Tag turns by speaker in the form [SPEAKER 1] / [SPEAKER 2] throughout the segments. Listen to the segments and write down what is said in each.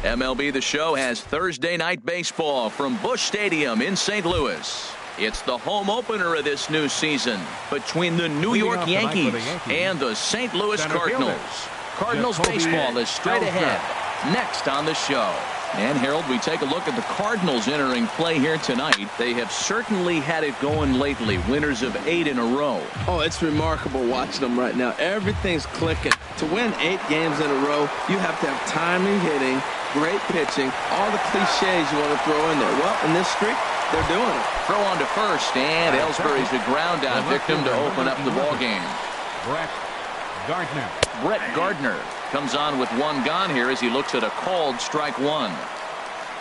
[SPEAKER 1] MLB The Show has Thursday night baseball from Busch Stadium in St. Louis. It's the home opener of this new season between the New York Yankees and the St. Louis Cardinals. Cardinals baseball is straight ahead next on the show. And Harold, we take a look at the Cardinals entering play here tonight. They have certainly had it going lately. Winners of 8 in a row.
[SPEAKER 2] Oh, it's remarkable watching them right now. Everything's clicking. To win 8 games in a row, you have to have timely hitting, great pitching, all the cliches you want to throw in there. Well, in this streak, they're doing it.
[SPEAKER 1] Throw on to first, and Ellsbury's a ground out victim to open up the ball game. Brett Gardner comes on with 1 gone here as he looks at a called strike 1.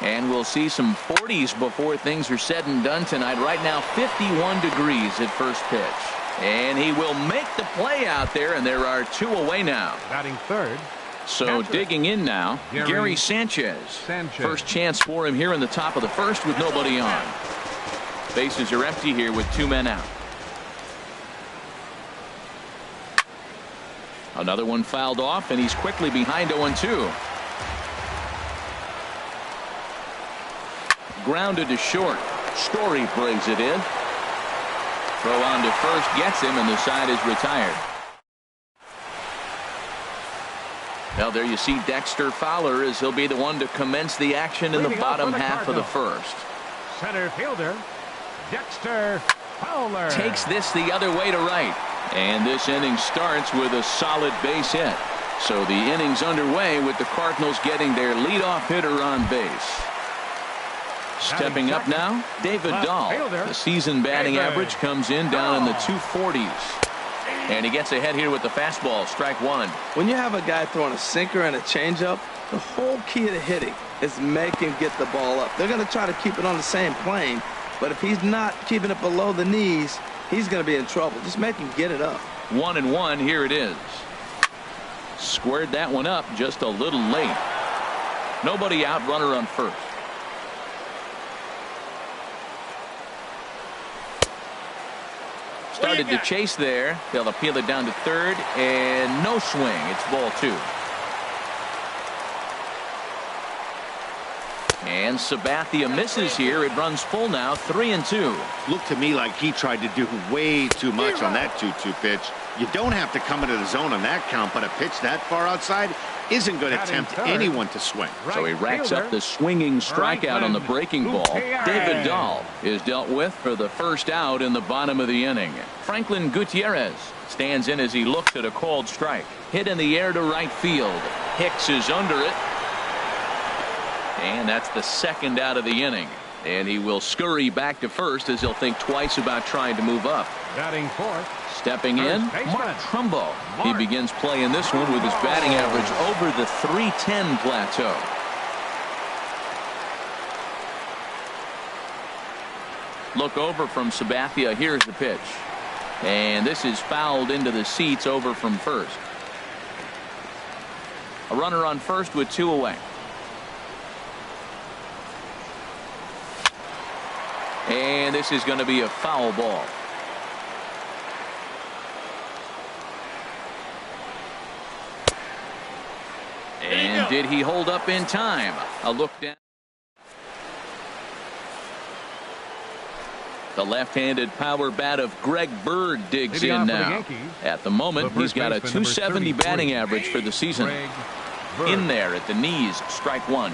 [SPEAKER 1] And we'll see some 40s before things are said and done tonight. Right now 51 degrees at first pitch. And he will make the play out there, and there are 2 away now.
[SPEAKER 3] Batting third.
[SPEAKER 1] So digging in now, Gary Sanchez. First chance for him here in the top of the first with nobody on. Bases are empty here with 2 men out. Another one fouled off, and he's quickly behind 0-2. Grounded to short. Story brings it in. Throw on to first gets him, and the side is retired. Well, there you see Dexter Fowler as he'll be the one to commence the action in the bottom half of the first.
[SPEAKER 3] Center fielder Dexter Fowler
[SPEAKER 1] takes this the other way to right. And this inning starts with a solid base hit. So the inning's underway with the Cardinals getting their leadoff hitter on base. Stepping up now, David Dahl. The season batting average comes in down in the 240s. And he gets ahead here with the fastball, strike 1.
[SPEAKER 2] When you have a guy throwing a sinker and a changeup, the whole key to hitting is make him get the ball up. They're going to try to keep it on the same plane, but if he's not keeping it below the knees, he's going to be in trouble. Just make him get it up.
[SPEAKER 1] 1-1, here it is. Squared that one up just a little late. Nobody out, runner on first. Started to chase there. They'll appeal it down to third, and no swing. It's ball 2. And Sabathia misses here. It runs full now, 3-2.
[SPEAKER 4] Looked to me like he tried to do way too much on that 2-2 pitch. You don't have to come into the zone on that count, but a pitch that far outside isn't going to tempt anyone to swing.
[SPEAKER 1] So he racks up the swinging strikeout on the breaking ball. David Dahl is dealt with for the first out in the bottom of the inning. Franklin Gutierrez stands in as he looks at a called strike. Hit in the air to right field. Hicks is under it. And that's the second out of the inning. And he will scurry back to first as he'll think twice about trying to move up.
[SPEAKER 3] Batting fourth.
[SPEAKER 1] Stepping in, Mark Trumbo. He begins playing this one with his batting average over the 310 plateau. Look over from Sabathia. Here's the pitch. And this is fouled into the seats over from first. A runner on first with 2 away. And this is going to be a foul ball. And did he hold up in time? A look down. The left-handed power bat of Greg Bird digs in now. At the moment, he's got a 270 batting average for the season. In there at the knees, strike 1.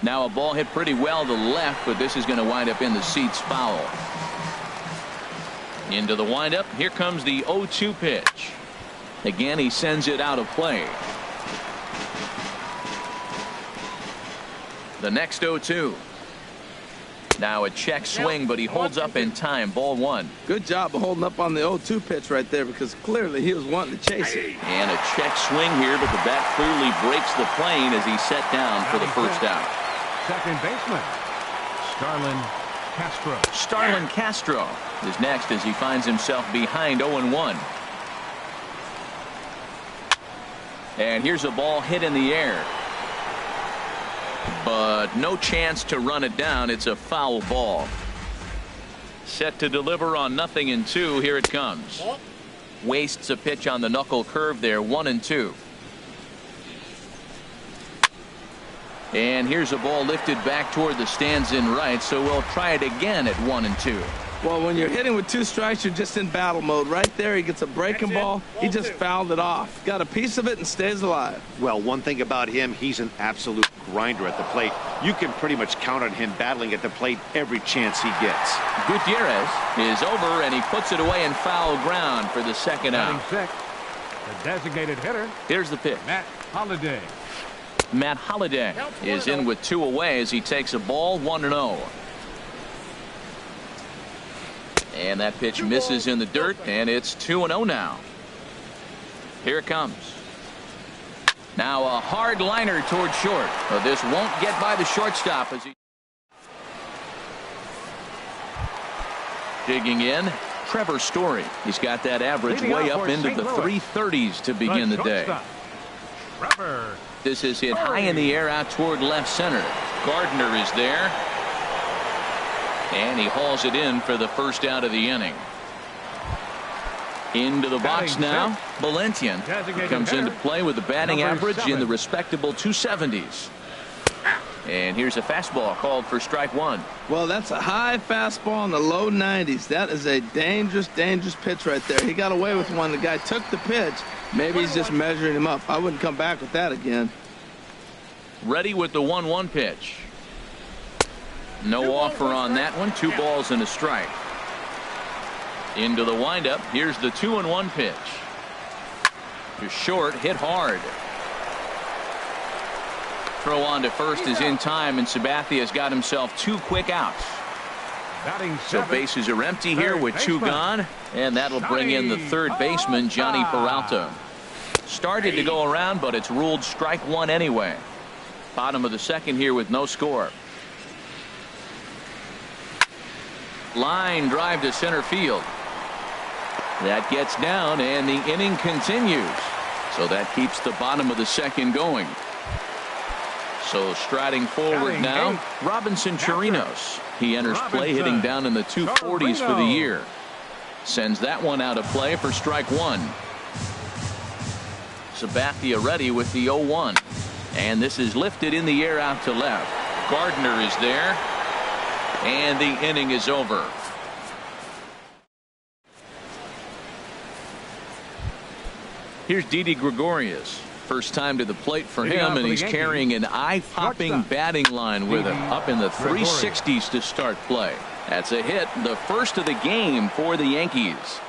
[SPEAKER 1] Now a ball hit pretty well to the left, but this is going to wind up in the seats, foul. Into the windup. Here comes the 0-2 pitch. Again, he sends it out of play. The next 0-2. Now a check swing, but he holds up in time. Ball 1.
[SPEAKER 2] Good job of holding up on the 0-2 pitch right there, because clearly he was wanting to chase it.
[SPEAKER 1] And a check swing here, but the bat clearly breaks the plane as he's set down for the first out.
[SPEAKER 3] Second baseman Starlin Castro.
[SPEAKER 1] Starlin Castro is next as he finds himself behind 0-1. And here's a ball hit in the air, but no chance to run it down. It's a foul ball. Set to deliver on 0-2. Here it comes. Wastes a pitch on the knuckle curve there. 1-2. And here's a ball lifted back toward the stands in right, so we'll try it again at 1-2.
[SPEAKER 2] Well, when you're hitting with 2 strikes, you're just in battle mode. Right there, he gets a breaking ball. He just fouled it off. Got a piece of it and stays alive.
[SPEAKER 4] Well, one thing about him, he's an absolute grinder at the plate. You can pretty much count on him battling at the plate every chance he gets.
[SPEAKER 1] Gutierrez is over, and he puts it away in foul ground for the second out.
[SPEAKER 3] Batting 6, the designated hitter,
[SPEAKER 1] Here's the pitch.
[SPEAKER 3] Matt Holliday.
[SPEAKER 1] Matt Holliday is in with 2 away as he takes a ball 1-0. And that pitch misses in the dirt, and it's 2-0 now. Here it comes. Now a hard liner toward short. But this won't get by the shortstop as he digging in. Trevor Story. He's got that average way up into the 330s to begin the day.
[SPEAKER 3] Trevor.
[SPEAKER 1] This is hit high in the air out toward left center. Gardner is there. And he hauls it in for the first out of the inning. Into the box now. Valentian comes into play with a batting average in the respectable 270s. And here's a fastball called for strike 1.
[SPEAKER 2] Well, that's a high fastball in the low 90s. That is a dangerous, dangerous pitch right there. He got away with one. The guy took the pitch. Maybe he's just measuring him up. I wouldn't come back with that again.
[SPEAKER 1] Ready with the 1-1 pitch. No offer on that one. 2 balls and a strike. Into the windup. Here's the 2-1 pitch. To short, hit hard. Throw on to first is in time, and Sabathia's got himself 2 quick outs. So bases are empty here with 2 gone, and that'll bring in the third baseman, Johnny Peralta. Started to go around, but it's ruled strike 1 anyway. Bottom of the second here with no score. Line drive to center field. That gets down, and the inning continues. So that keeps the bottom of the second going. So striding forward now, Robinson Chirinos. He enters play hitting down in the 240s for the year. Sends that one out of play for strike 1. Sabathia ready with the 0-1. And this is lifted in the air out to left. Gardner is there. And the inning is over. Here's Didi Gregorius. First time to the plate for him, and he's carrying an eye-popping batting line with him. Up in the 360s to start play. That's a hit, the first of the game for the Yankees.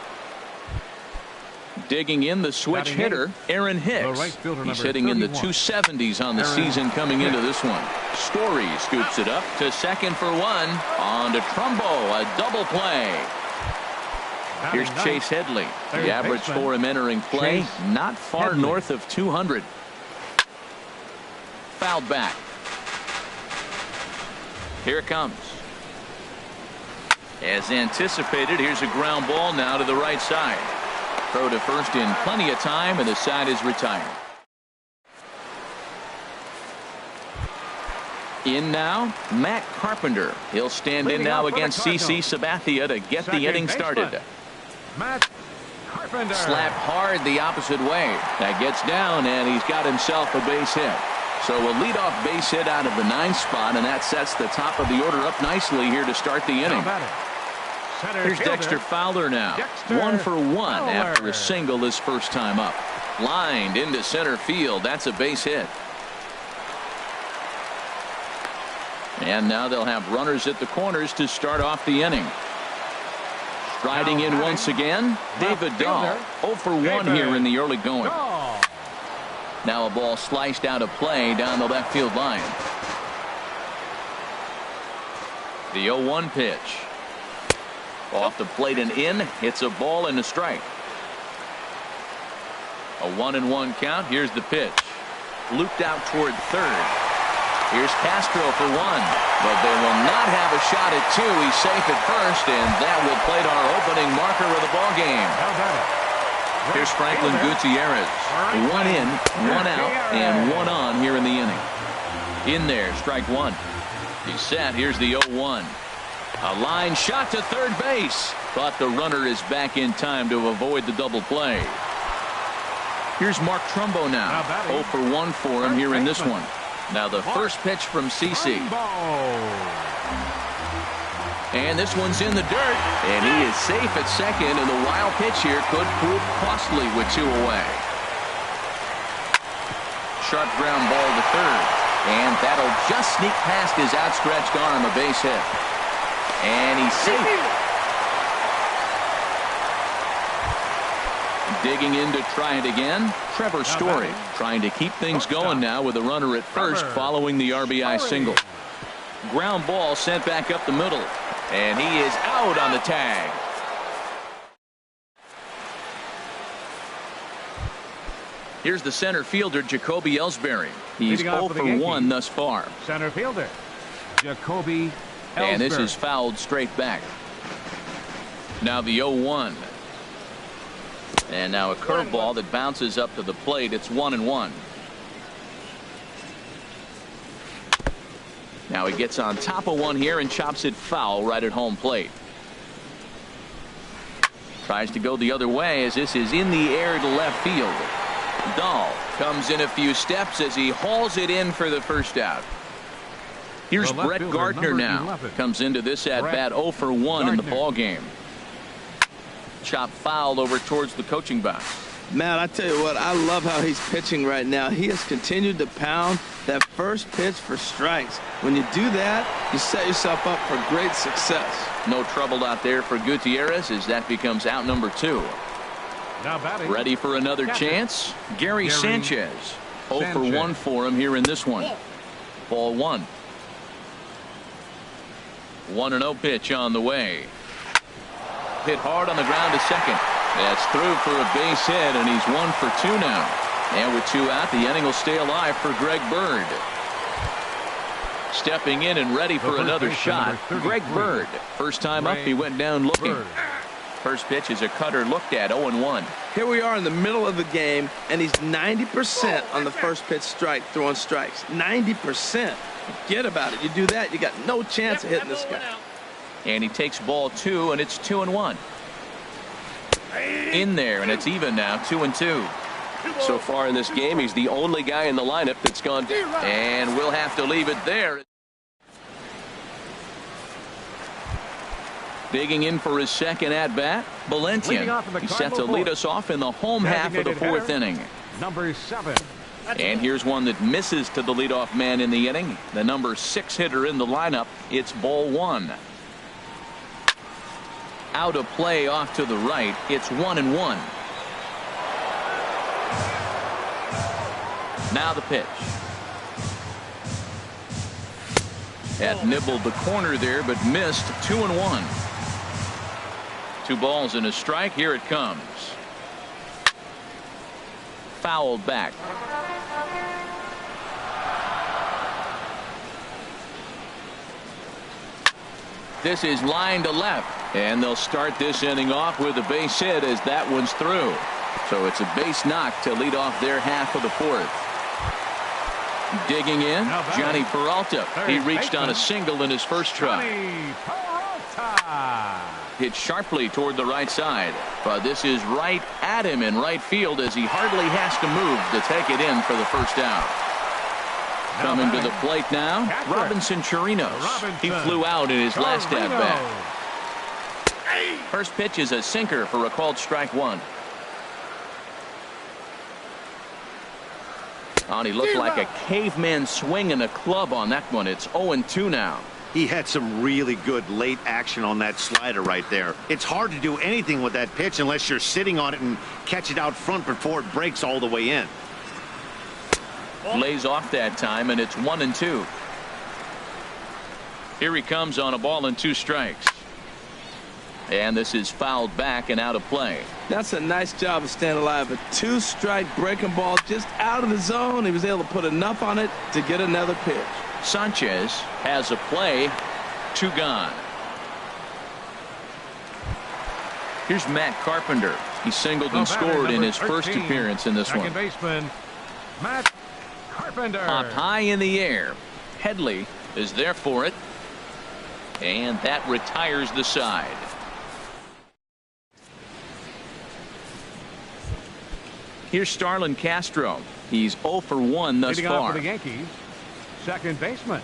[SPEAKER 1] Digging in the switch hitter, Aaron Hicks. He's hitting in the 270s on the season coming into this one. Story scoops it up to second for 1. On to Trumbo, a double play. Here's Chase Headley. The average for him entering play, not far north of 200. Fouled back. Here it comes. As anticipated, here's a ground ball now to the right side. Throw to first in plenty of time, and the side is retired. In now, Matt Carpenter. He'll stand in now against CC Sabathia to get the inning started.
[SPEAKER 3] Matt Carpenter.
[SPEAKER 1] Slapped hard the opposite way. That gets down, and he's got himself a base hit. So a leadoff base hit out of the 9th spot, and that sets the top of the order up nicely here to start the inning. Here's Dexter Fowler now. 1 for 1 after a single his first time up. Lined into center field. That's a base hit. And now they'll have runners at the corners to start off the inning. Striding in once again, David Dahl. 0 for 1 here in the early going. Now a ball sliced out of play down the left field line. The 0-1 pitch. Off the plate and in. It's a ball and a strike. A 1-1 count. Here's the pitch. Looped out toward third. Here's Castro for 1. But they will not have a shot at 2. He's safe at first, and that will plate our opening marker of the ball game. Here's Franklin Gutierrez. 1 in, 1 out, and 1 on here in the inning. In there, strike 1. He's set. Here's the 0-1. A line shot to third base, but the runner is back in time to avoid the double play. Here's Mark Trumbo now. 0 for 1 for him here in this one. Now the first pitch from CC. And this one's in the dirt. And he is safe at second, and the wild pitch here could prove costly with 2 away. Sharp ground ball to third. And that'll just sneak past his outstretched arm, a base hit. And he's safe. Digging in to try it again, Trevor Story trying to keep things going now with a runner at first following the RBI single. Ground ball sent back up the middle, and he is out on the tag. Here's the center fielder, Jacoby Ellsbury. He's 0 for 1 thus far.
[SPEAKER 3] Center fielder, Jacoby Ellsbury.
[SPEAKER 1] And this is fouled straight back. Now the 0-1. And now a curveball that bounces up to the plate. It's 1-1. Now he gets on top of one here and chops it foul right at home plate. Tries to go the other way as this is in the air to left field. Dahl comes in a few steps as he hauls it in for the first out. Here's Brett Gardner now. Comes into this at bat 0 for 1 in the ball game. Chop foul over towards the coaching box.
[SPEAKER 2] Matt, I tell you what, I love how he's pitching right now. He has continued to pound that first pitch for strikes. When you do that, you set yourself up for great success.
[SPEAKER 1] No trouble out there for Gutierrez as that becomes out number 2.
[SPEAKER 3] Now batting.
[SPEAKER 1] Ready for another chance? Gary Sanchez. 0 for 1 for him here in this one. Ball 1. 1-0 pitch on the way. Hit hard on the ground to second. That's through for a base hit, and he's 1 for 2 now. And with 2 out, the inning will stay alive for Greg Bird. Stepping in and ready for another shot, Greg Bird. First time up, he went down looking. First pitch is a cutter looked at, 0-1.
[SPEAKER 2] Here we are in the middle of the game, and he's 90% on the first pitch strike, throwing strikes. 90%. Forget about it. You do that, you got no chance of hitting this guy.
[SPEAKER 1] And he takes ball 2, and it's 2-1. In there, and it's even now, 2-2.
[SPEAKER 5] So far in this game, he's the only guy in the lineup that's gone.
[SPEAKER 1] And we'll have to leave it there. Digging in for his second at-bat, Valentian. He's set to lead us off in the home half of the 4th inning.
[SPEAKER 3] Number 7.
[SPEAKER 1] And here's one that misses to the leadoff man in the inning. The number 6 hitter in the lineup. It's ball 1. Out of play off to the right. It's 1-1. Now the pitch. That nibbled the corner there, but missed. 2-1. 2 balls and a strike. Here it comes. Fouled back. This is line to left, and they'll start this inning off with a base hit as that one's through. So it's a base knock to lead off their half of the 4th. Digging in, Johnny Peralta. He reached on a single in his first try. Hit sharply toward the right side, but this is right at him in right field as he hardly has to move to take it in for the first out. Coming to the plate now, Robinson Chirinos. He flew out in his last at-bat. First pitch is a sinker for a called strike 1. And he looked like a caveman swinging a club on that one. It's 0-2 now.
[SPEAKER 4] He had some really good late action on that slider right there. It's hard to do anything with that pitch unless you're sitting on it and catch it out front before it breaks all the way in.
[SPEAKER 1] Lays off that time, and it's 1-2. Here he comes on a ball and 2 strikes. And this is fouled back and out of play.
[SPEAKER 2] That's a nice job of staying alive. A 2-strike breaking ball just out of the zone. He was able to put enough on it to get another pitch.
[SPEAKER 1] Sanchez has a play. 2 gone. Here's Matt Carpenter. He singled and scored in his first appearance in this one.
[SPEAKER 3] Second baseman, Matt Carpenter.
[SPEAKER 1] Up high in the air. Headley is there for it. And that retires the side. Here's Starlin Castro. He's 0 for 1 thus far.
[SPEAKER 3] For the Yankees, second baseman.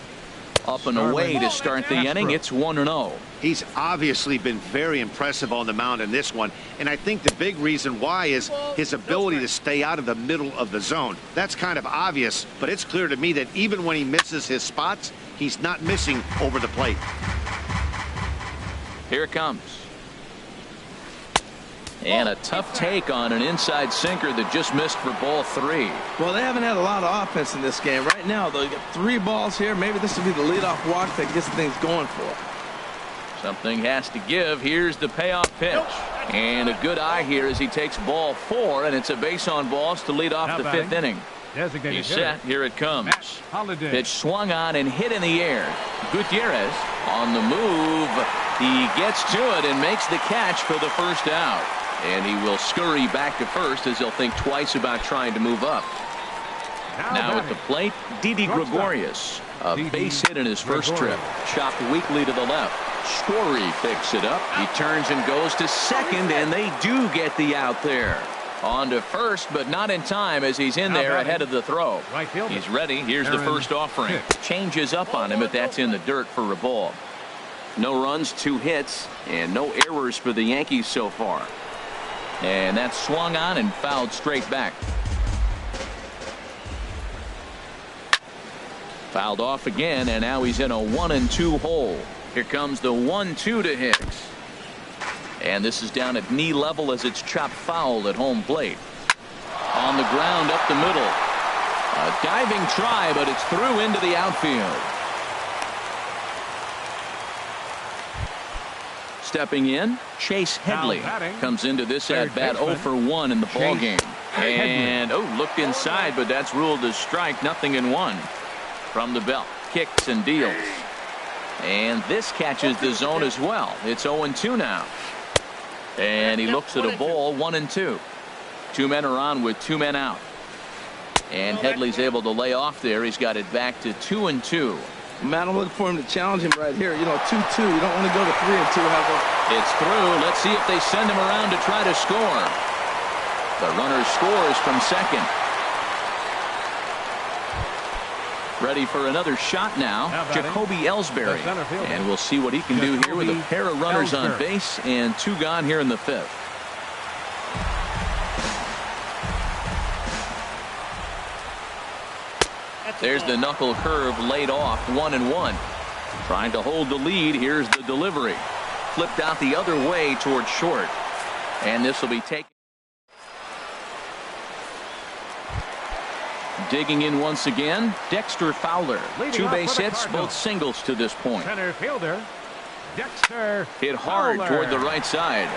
[SPEAKER 1] Up and away to start the inning. It's 1-0.
[SPEAKER 4] He's obviously been very impressive on the mound in this one, and I think the big reason why is his ability to stay out of the middle of the zone. That's kind of obvious, but it's clear to me that even when he misses his spots, he's not missing over the plate.
[SPEAKER 1] Here it comes. And a tough take on an inside sinker that just missed for ball 3.
[SPEAKER 2] Well, they haven't had a lot of offense in this game. Right now, though, you got 3 balls here. Maybe this will be the leadoff walk that gets things going for them.
[SPEAKER 1] Something has to give. Here's the payoff pitch. And a good eye here as he takes ball 4, and it's a base on balls to lead off the 5th inning. He's set. Here it comes. Pitch swung on and hit in the air. Gutierrez on the move. He gets to it and makes the catch for the first out. And he will scurry back to first as he'll think twice about trying to move up. Now at the plate, Didi Gregorius. A base hit in his first trip. Chopped weakly to the left. Story picks it up. He turns and goes to second, and they do get the out there. On to first, but not in time as he's in there ahead of the throw. He's ready. Here's the first offering. Changes up on him, but that's in the dirt for a ball. No runs, 2 hits, and no errors for the Yankees so far. And that's swung on and fouled straight back. Fouled off again, and now he's in a 1-2 hole. Here comes the 1-2 to Hicks. And this is down at knee level as it's chopped foul at home plate. On the ground up the middle. A diving try, but it's through into the outfield. Stepping in, Chase Headley comes into this at-bat 0 for 1 in the ballgame. And, looked inside, but that's ruled as strike. 0-1 from the belt. Kicks and deals. And this catches the zone as well. It's 0-2 now. And he looks at a ball, 1-2. 2 men are on with 2 men out. And Headley's able to lay off there. He's got it back to 2-2.
[SPEAKER 2] Man, I'm looking for him to challenge him right here. You know, 2-2. You don't want to go to 3-2.
[SPEAKER 1] It's through. Let's see if they send him around to try to score. The runner scores from second. Ready for another shot now, Jacoby Ellsbury. And we'll see what he can do here with a pair of runners on base and 2 gone here in the 5th. There's the knuckle curve laid off, 1-1. Trying to hold the lead. Here's the delivery. Flipped out the other way towards short. And this will be taken. Digging in once again, Dexter Fowler. 2 base hits, both singles to this point.
[SPEAKER 3] Center fielder, Dexter
[SPEAKER 1] hit hard toward the right side.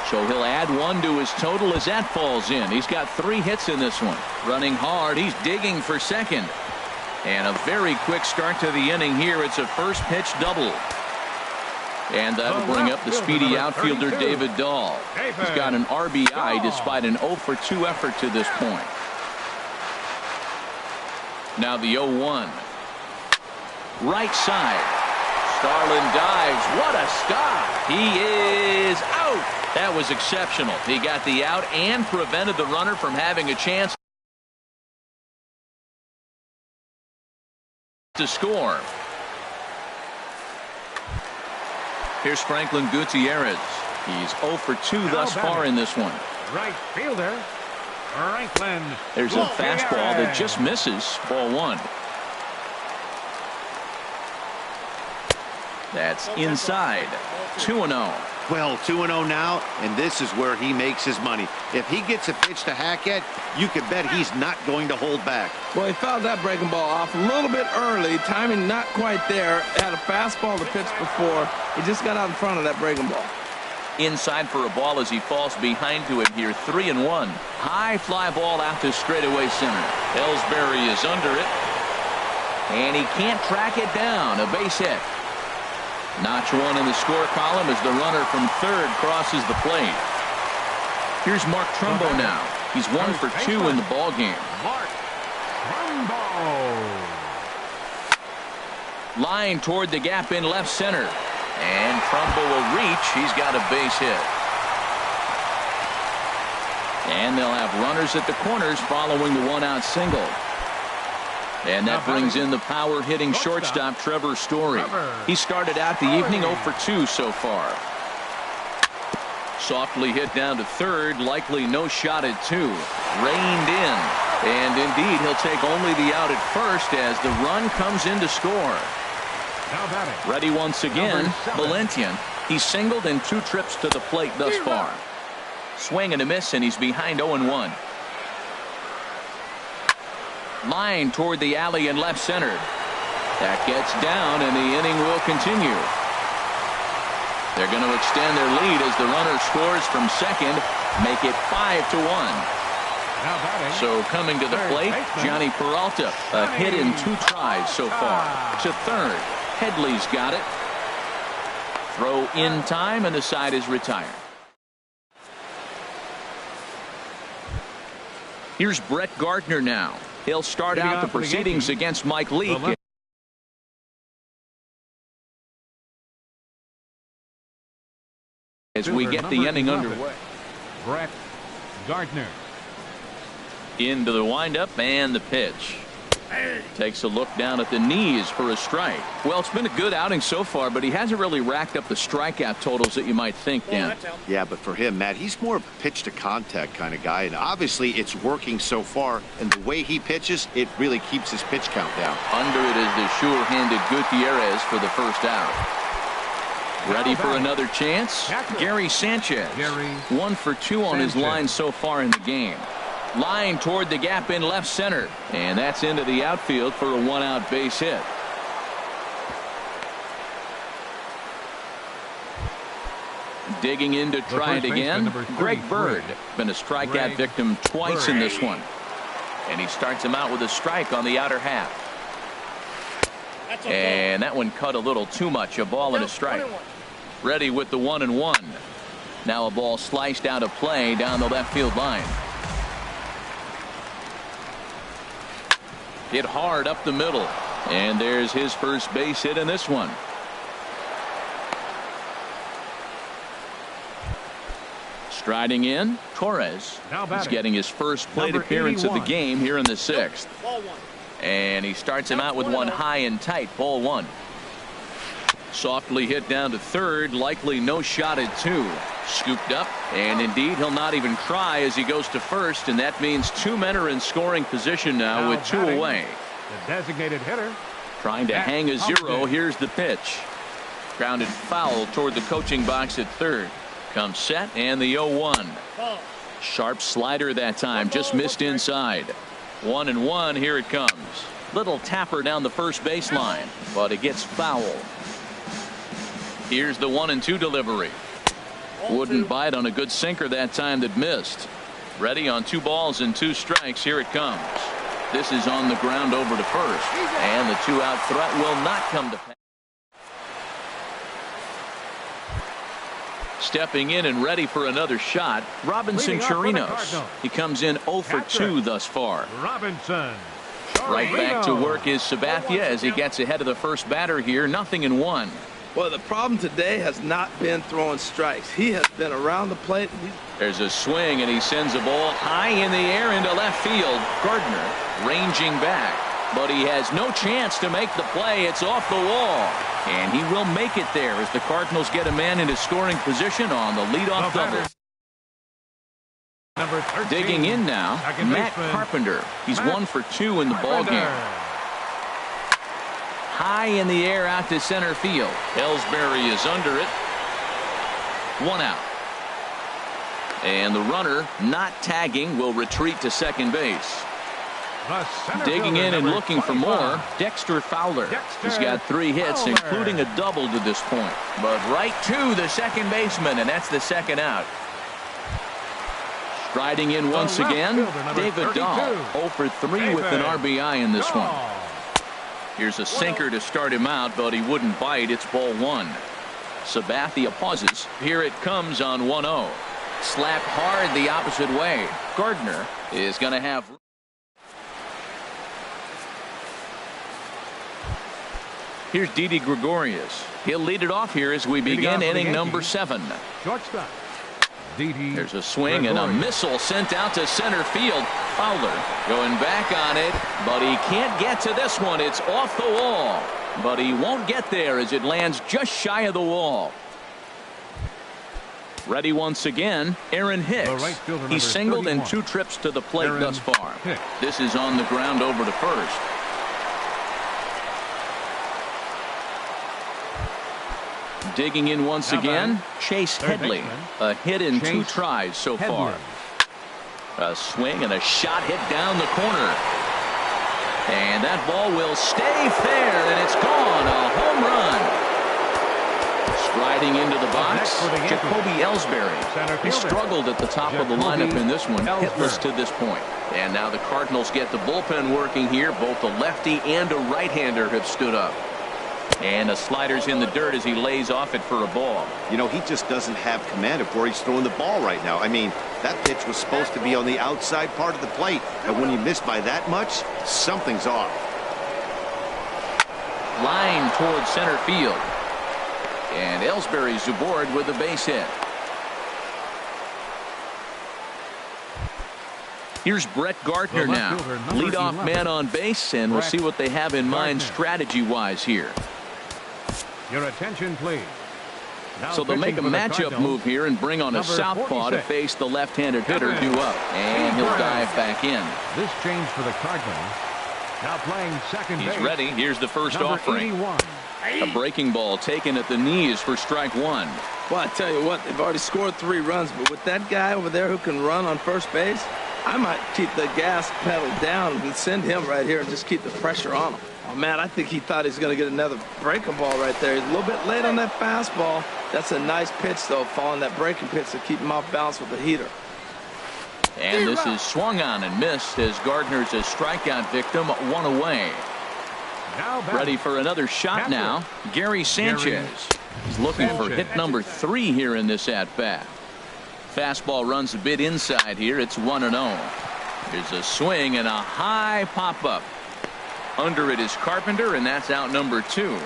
[SPEAKER 1] So he'll add 1 to his total as that falls in. He's got 3 hits in this one. Running hard, he's digging for second. And a very quick start to the inning here. It's a first pitch double. And that'll bring up the speedy outfielder David Dahl. He's got an RBI despite an 0 for 2 effort to this point. Now the 0-1. Right side. Starlin dives. What a stop. He is out. That was exceptional. He got the out and prevented the runner from having a chance to score. Here's Franklin Gutierrez. He's 0 for 2 thus far in this one.
[SPEAKER 3] Right fielder, Franklin.
[SPEAKER 1] There's a fastball that just misses. Ball 1. That's inside. 2-0.
[SPEAKER 4] Well, 2-0 now, and this is where he makes his money. If he gets a pitch to hack at, you can bet he's not going to hold back.
[SPEAKER 2] Well, he fouled that breaking ball off a little bit early. Timing not quite there. Had a fastball to pitch before. He just got out in front of that breaking ball.
[SPEAKER 1] Inside for a ball as he falls behind to him here. 3-1. High fly ball out to straightaway center. Ellsbury is under it. And he can't track it down. A base hit. Notch 1 in the score column as the runner from third crosses the plate. Here's Mark Trumbo now. He's 1 for 2 in the ballgame.
[SPEAKER 3] Mark Trumbo.
[SPEAKER 1] Line toward the gap in left center. And Trumbo will reach. He's got a base hit. And they'll have runners at the corners following the 1-out single. And that brings in the power-hitting shortstop, Trevor Story. He started out the evening 0 for 2 so far. Softly hit down to third, likely no shot at 2. Reined in. And indeed, he'll take only the out at first as the run comes in to score. Ready once again, Valentian. He's singled in 2 trips to the plate thus far. Swing and a miss, and he's behind 0-1. Line toward the alley in left center. That gets down, and the inning will continue. They're going to extend their lead as the runner scores from second, make it 5-1. So coming to the plate, Johnny Peralta, a hit in 2 tries so far. To third, Headley's got it. Throw in time, and the side is retired. Here's Brett Gardner now. He'll start out the proceedings against Mike Leake. As we get the inning underway.
[SPEAKER 3] Brett Gardner.
[SPEAKER 1] Into the windup and the pitch. Takes a look down at the knees for a strike. Well, it's been a good outing so far, but he hasn't really racked up the strikeout totals that you might think, Dan.
[SPEAKER 4] Yeah, but for him, Matt, he's more of a pitch to contact kind of guy, and obviously it's working so far, and the way he pitches, it really keeps his pitch count down.
[SPEAKER 1] Under it is the sure-handed Gutierrez for the first out. Ready for another chance? Gary Sanchez. 1 for 2 on his line so far in the game. Line toward the gap in left center, and that's into the outfield for a 1-out base hit. Digging in to try it again, Greg Bird. Been a strikeout victim twice in this one. And he starts him out with a strike on the outer half. And that one cut a little too much, a ball and a strike. Ready with the 1-1. Now a ball sliced out of play down the left field line. Hit hard up the middle, and there's his first base hit in this one. Striding in, Torres. He's getting his first plate appearance of the game here in the 6th. And he starts him out with one high and tight, ball 1. Softly hit down to third, likely no shot at 2. Scooped up, and indeed he'll not even try as he goes to first, and that means 2 men are in scoring position now with 2 away.
[SPEAKER 3] The designated hitter.
[SPEAKER 1] Trying to hang a 0. Here's the pitch. Grounded foul toward the coaching box at third. Comes set, and the 0-1. Sharp slider that time, just missed inside. 1-1, here it comes. Little tapper down the first baseline, but it gets foul. Here's the 1-2 delivery. Wouldn't bite on a good sinker that time that missed. Ready on 2 balls and 2 strikes. Here it comes. This is on the ground over to first, and the 2-out threat will not come to pass. Stepping in and ready for another shot, Robinson Chirinos. He comes in 0 for 2 thus far.
[SPEAKER 3] Robinson.
[SPEAKER 1] Right back to work is Sabathia as he gets ahead of the first batter here. 0-1.
[SPEAKER 2] Well, the problem today has not been throwing strikes. He has been around the plate.
[SPEAKER 1] There's a swing, and he sends a ball high in the air into left field. Gardner ranging back, but he has no chance to make the play. It's off the wall, and he will make it there as the Cardinals get a man into scoring position on the leadoff double. Digging in now, Matt Carpenter. He's 1 for 2 in the ballgame. High in the air out to center field. Ellsbury is under it. 1 out. And the runner, not tagging, will retreat to second base. Digging in and looking for more, Dexter Fowler. He's got 3 hits, including a double to this point. But right to the second baseman, and that's the 2nd out. Striding in once again, David Dahl. 0 for 3 with an RBI in this one. Here's a sinker to start him out, but he wouldn't bite. It's ball 1. Sabathia pauses. Here it comes on 1-0. Slapped hard the opposite way. Gardner is going to have. Here's Didi Gregorius. He'll lead it off here as we begin inning number 7.
[SPEAKER 3] Shortstop. Didi.
[SPEAKER 1] There's a swing and a missile sent out to center field. Fowler going back on it, but he can't get to this one. It's off the wall, but he won't get there as it lands just shy of the wall. Ready once again, Aaron Hicks.
[SPEAKER 3] Right fielder,
[SPEAKER 1] He's singled
[SPEAKER 3] 31.
[SPEAKER 1] in 2 trips to the plate
[SPEAKER 3] Aaron
[SPEAKER 1] thus far.
[SPEAKER 3] Hicks.
[SPEAKER 1] This is on the ground over to first. Digging in once again, Chase Headley. A hit in 2 tries so far. A swing and a shot hit down the corner. And that ball will stay fair, and it's gone. A home run. Striding into the box, Jacoby Ellsbury. He struggled at the top of the lineup in this one, hitless to this point. And now the Cardinals get the bullpen working here. Both a lefty and a right-hander have stood up. And a slider's in the dirt as he lays off it for a ball.
[SPEAKER 4] You know, he just doesn't have command of where he's throwing the ball right now. I mean, that pitch was supposed to be on the outside part of the plate. And when you miss by that much, something's off.
[SPEAKER 1] Line towards center field. And Ellsbury's aboard with a base hit. Here's Brett Gardner now. Leadoff man on base, and we'll see what they have in mind strategy-wise here.
[SPEAKER 3] Your attention, please.
[SPEAKER 1] So they'll make a matchup move here and bring on a southpaw to face the left-handed hitter due up. And he'll dive back in.
[SPEAKER 3] This change for the Cardinals. Now playing second base.
[SPEAKER 1] He's ready. Here's the first
[SPEAKER 3] Number
[SPEAKER 1] offering.
[SPEAKER 3] 81.
[SPEAKER 1] A breaking ball taken at the knees for strike 1.
[SPEAKER 2] Well, I tell you what, they've already scored 3 runs, but with that guy over there who can run on first base, I might keep the gas pedal down and send him right here and just keep the pressure on him. Oh, man, I think he thought he was going to get another breaking ball right there. He's a little bit late on that fastball. That's a nice pitch, though, following that breaking pitch to keep him off balance with the heater.
[SPEAKER 1] And this is swung on and missed as Gardner's a strikeout victim, 1 away.
[SPEAKER 3] Now
[SPEAKER 1] Ready for another shot now. Gary Sanchez. He's looking for hit number 3 here in this at-bat. Fastball runs a bit inside here. It's 1-0. There's a swing and a high pop-up. Under it is Carpenter, and that's out number 2.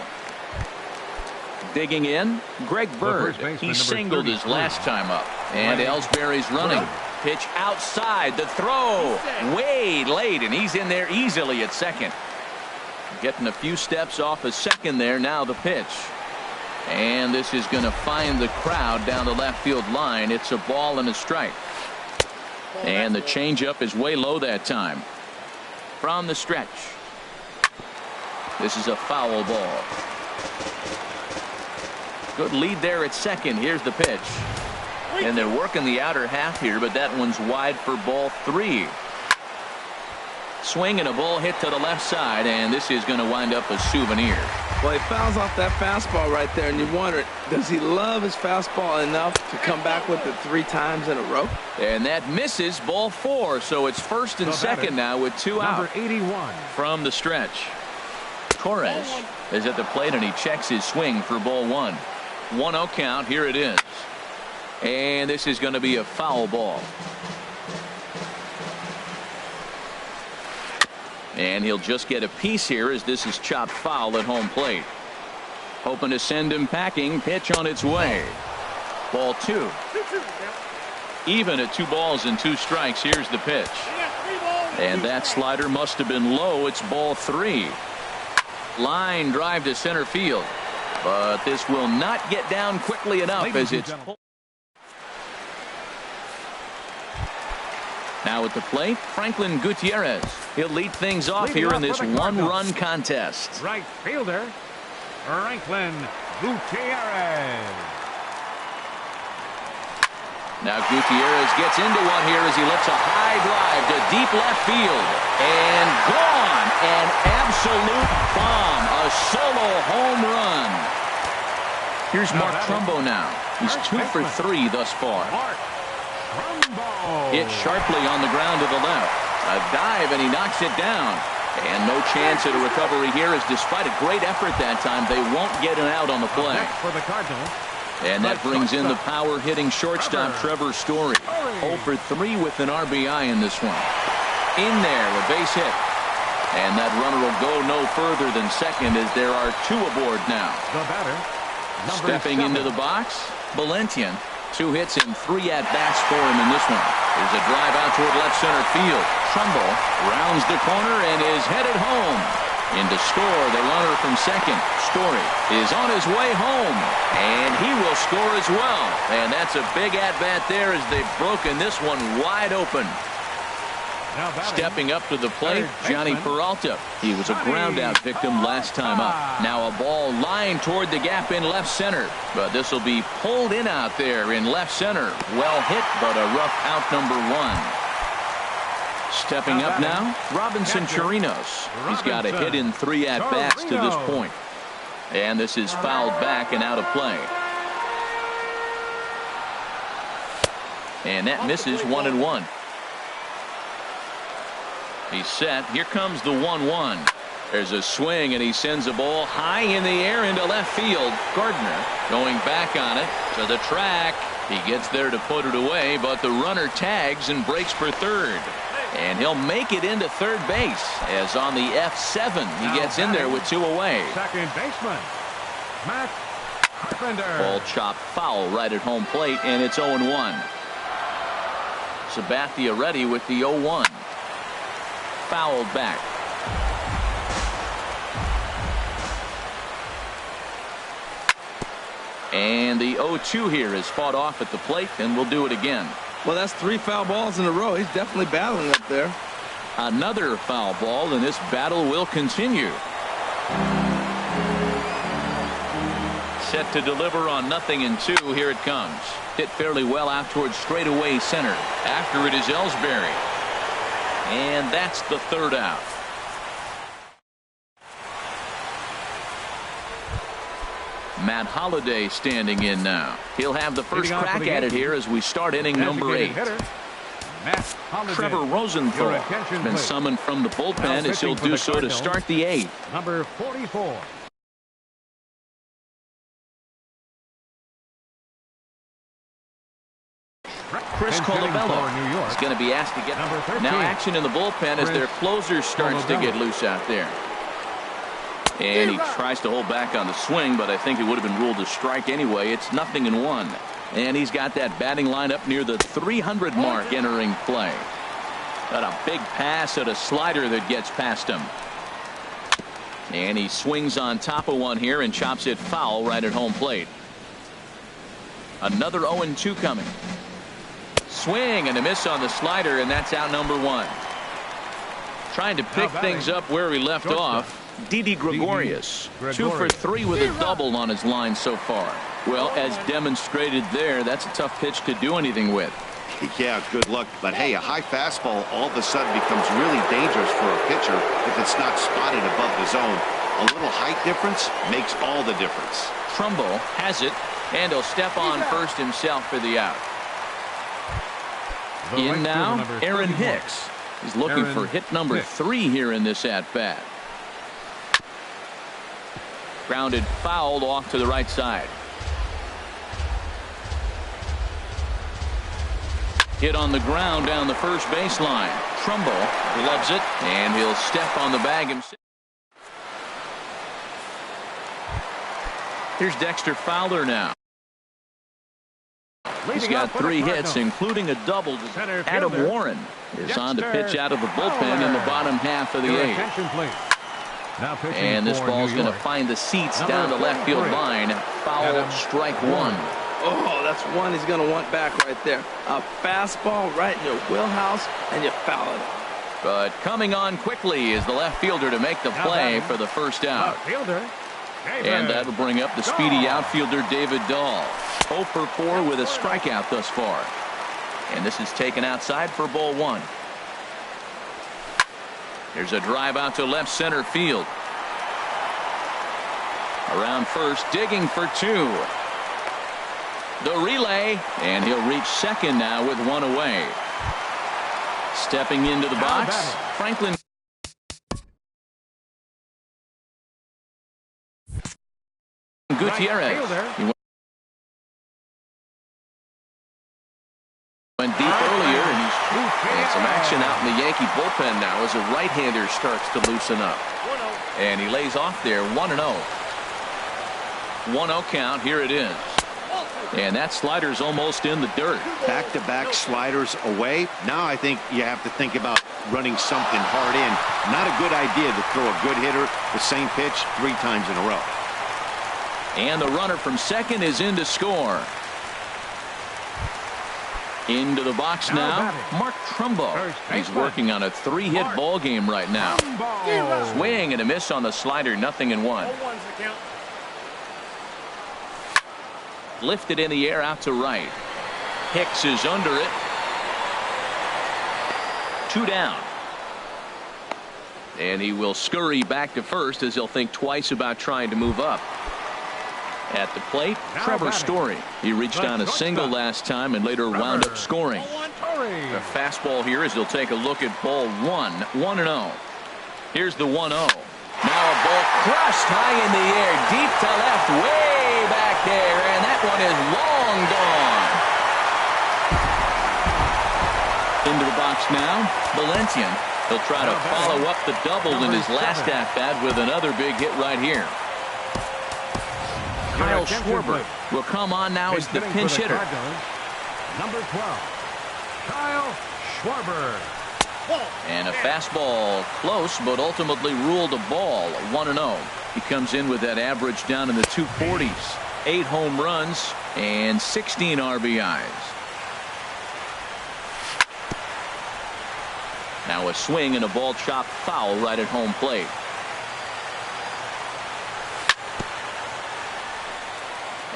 [SPEAKER 1] Digging in, Greg Bird. He singled his last time up. And Ellsbury's running. Pitch outside. The throw way late, and he's in there easily at second. Getting a few steps off a second there. Now the pitch. And this is going to find the crowd down the left field line. It's a ball and a strike. And the changeup is way low that time. From the stretch. This is a foul ball. Good lead there at second. Here's the pitch. And they're working the outer half here, but that one's wide for ball 3. Swing and a ball hit to the left side, and this is going to wind up a souvenir.
[SPEAKER 2] Well, he fouls off that fastball right there, and you wonder, does he love his fastball enough to come back with it 3 times in a row?
[SPEAKER 1] And that misses, ball 4, so it's first and second now with 2 out.
[SPEAKER 3] Number 81.
[SPEAKER 1] From the stretch. Torres is at the plate, and he checks his swing for ball 1. 1-0 count. Here it is. And this is going to be a foul ball. And he'll just get a piece here as this is chopped foul at home plate. Hoping to send him packing. Pitch on its way. Ball 2. Even at 2 balls and 2 strikes. Here's the pitch. And that slider must have been low. It's ball 3. Line drive to center field. But this will not get down quickly enough as it's... Now at the plate, Franklin Gutierrez. He'll lead things off here in this 1-run contest.
[SPEAKER 3] Right fielder, Franklin Gutierrez.
[SPEAKER 1] Now Gutierrez gets into one here as he lifts a high drive to deep left field. And gone. An absolute bomb. A solo home run. Here's Mark Trumbo now. He's 2 for 3 thus far. Hit sharply on the ground to the left. A dive, and he knocks it down. And no chance at a recovery here, as despite a great effort that time, they won't get an out on the play.
[SPEAKER 3] For the Cardinals.
[SPEAKER 1] And that brings in the power-hitting shortstop Trevor Story. 0 for 3 with an RBI in this one. In there, a base hit. And that runner will go no further than second as there are 2 aboard now.
[SPEAKER 3] The batter,
[SPEAKER 1] Stepping into the box, Valentian. 2 hits and 3 at-bats for him in this one. There's a drive out toward left center field. Trumbull rounds the corner and is headed home. In to score the runner from second. Story is on his way home, and he will score as well. And that's a big at-bat there as they've broken this one wide open. Stepping up to the plate, Johnny Peralta. He was a ground-out victim last time up. Now a ball lined toward the gap in left center. But this will be pulled in out there in left center. Well hit, but a rough out number 1. Stepping up now, Robinson Chirinos. He's got a hit in 3 at-bats to this point. And this is fouled back and out of play. And that misses 1-1. He's set. Here comes the 1-1. There's a swing, and he sends a ball high in the air into left field. Gardner going back on it to the track. He gets there to put it away, but the runner tags and breaks for third. And he'll make it into third base as on the F7 he gets in there with 2 away.
[SPEAKER 3] Second baseman, Matt Carpenter.
[SPEAKER 1] Ball chopped foul right at home plate, and it's 0-1. Sabathia ready with the 0-1. Fouled back. And the 0-2 here is fought off at the plate, and we'll do it again.
[SPEAKER 2] Well, that's 3 foul balls in a row. He's definitely battling up there.
[SPEAKER 1] Another foul ball, and this battle will continue. Set to deliver on 0-2. Here it comes. Hit fairly well out towards straightaway center. After it is Ellsbury. And that's the 3rd out. Matt Holliday standing in now. He'll have the first crack at it here as we start inning number 8. Trevor Rosenthal has been summoned from the bullpen as he'll do so to start the 8th.
[SPEAKER 3] Number 44.
[SPEAKER 1] Chris Colabello is going to be asked to get now action in the bullpen as their closer starts to get loose out there. And he tries to hold back on the swing, but I think it would have been ruled a strike anyway. It's 0-1. And he's got that batting line up near the 300 mark entering play. Got a big pass at a slider that gets past him. And he swings on top of one here and chops it foul right at home plate. Another 0-2 coming. Swing and a miss on the slider, and that's out number 1. Trying to pick things up where he left off. Didi Gregorius, 2 for 3 with a double on his line so far. Well, as demonstrated there, that's a tough pitch to do anything with.
[SPEAKER 4] Yeah, good luck. But hey, a high fastball all of a sudden becomes really dangerous for a pitcher if it's not spotted above the zone. A little height difference makes all the difference.
[SPEAKER 1] Trumbull has it, and he'll step on first himself for the out. In now, Aaron Hicks. He's looking for hit number 3 here in this at-bat. Grounded fouled off to the right side. Hit on the ground down the first baseline. Trumbull gloves it, and he'll step on the bag himself. Here's Dexter Fowler now. He's got 3 hits, including a double. Adam Warren is on to pitch out of the bullpen in the bottom half of the 8th. And this ball's going to find the seats down the left field line. Foul, strike 1.
[SPEAKER 2] Oh, that's one he's going to want back right there. A fastball right in your wheelhouse, and you foul it.
[SPEAKER 1] But coming on quickly is the left fielder to make the play for the first out. And that'll bring up the speedy outfielder David Dahl. 0 for 4 with a strikeout thus far. And this is taken outside for ball 1. There's a drive out to left center field. Around first, digging for 2. The relay, and he'll reach second now with 1 away. Stepping into the box, Franklin Gutierrez. He went deep earlier, and some action out in the Yankee bullpen now as a right-hander starts to loosen up. And he lays off there, 1-0. 1-0 count, here it is. And that slider's almost in the dirt.
[SPEAKER 4] Back-to-back sliders away. Now I think you have to think about running something hard in. Not a good idea to throw a good hitter the same pitch 3 times in a row.
[SPEAKER 1] And the runner from second is in to score. Into the box now, Mark Trumbo. He's working on a 3-hit ball game right now. Swing and a miss on the slider, 0-1. Lifted in the air out to right. Hicks is under it. 2 down. And he will scurry back to first as he'll think twice about trying to move up. At the plate, Trevor Story. He reached on a single last time and later wound up scoring. The fastball here as he'll take a look at ball 1, 1-0. Here's the 1-0. Now a ball crushed high in the air, deep to left, way back there, and that one is long gone. Into the box now, Valentian. He'll try to follow up the double in his last at-bat with another big hit right here. Kyle Schwarber will come on now as the pinch hitter.
[SPEAKER 3] Number 12, Kyle Schwarber.
[SPEAKER 1] And a fastball close, but ultimately ruled a ball, 1-0. He comes in with that average down in the 240s. 8 home runs and 16 RBIs. Now a swing and a ball chopped foul right at home plate.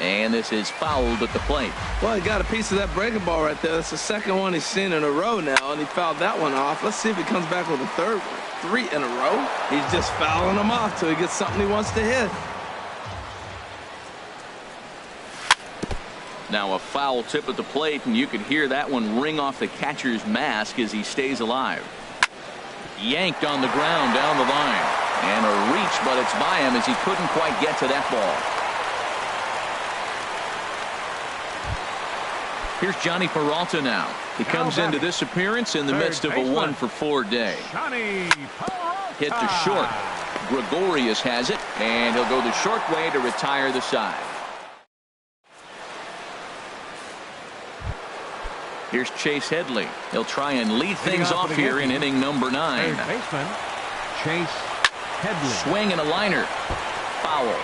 [SPEAKER 1] And this is fouled at the plate.
[SPEAKER 2] Well, he got a piece of that breaking ball right there. That's the second one he's seen in a row now, and he fouled that one off. Let's see if he comes back with a third one. 3 in a row. He's just fouling them off till he gets something he wants to hit.
[SPEAKER 1] Now a foul tip at the plate, and you can hear that one ring off the catcher's mask as he stays alive. Yanked on the ground down the line. And a reach, but it's by him as he couldn't quite get to that ball. Here's Johnny Peralta now. He comes into this appearance in the midst of a 1-for-4 day. Hit to short. Gregorius has it, and he'll go the short way to retire the side. Here's Chase Headley. He'll try and lead things off here in inning number 9.
[SPEAKER 3] Baseman Chase Headley.
[SPEAKER 1] Swing and a liner. Foul.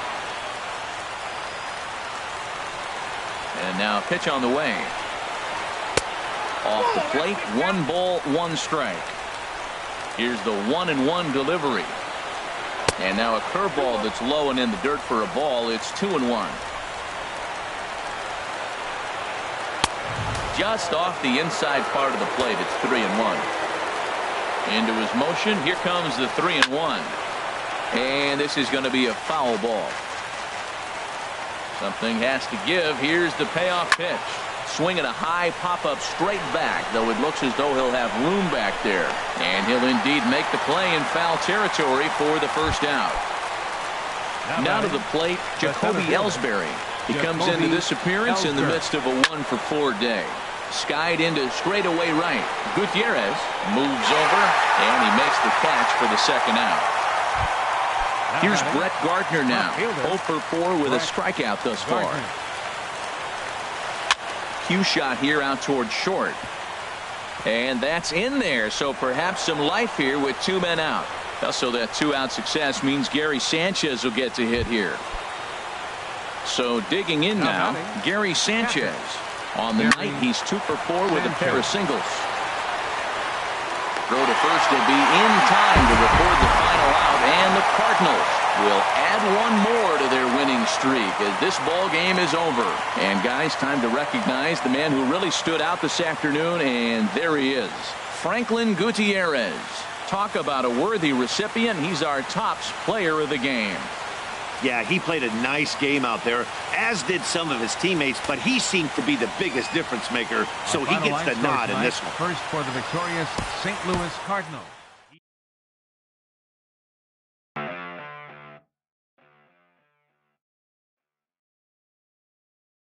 [SPEAKER 1] And now pitch on the way. Off the plate, 1 ball, 1 strike. Here's the 1-1 delivery. And now a curveball that's low and in the dirt for a ball. It's 2-1. Just off the inside part of the plate, it's 3-1. Into his motion, here comes the 3-1. And this is going to be a foul ball. Something has to give. Here's the payoff pitch. Swinging a high pop-up straight back, though it looks as though he'll have room back there. And he'll indeed make the play in foul territory for the first out. Now to the plate, Jacoby Ellsbury. He comes into this appearance in the midst of a 1-for-4 day. Skied into straightaway right. Gutierrez moves over, and he makes the catch for the second out. Here's Brett Gardner now. 0-for-4 with a strikeout thus far. Cue shot here out toward short. And that's in there, so perhaps some life here with 2 men out. Also, that 2-out success means Gary Sanchez will get to hit here. So digging in now, Gary Sanchez. On the night, he's 2-for-4 with a pair of singles. Throw to first will be in time to record the final out, and the Cardinals will add 1 more to their winning streak as this ball game is over. And guys, time to recognize the man who really stood out this afternoon, and there he is, Franklin Gutierrez. Talk about a worthy recipient. He's our tops player of the game.
[SPEAKER 4] Yeah, he played a nice game out there, as did some of his teammates, but he seemed to be the biggest difference maker, so he gets the nod in this one.
[SPEAKER 3] First for the victorious St. Louis Cardinals.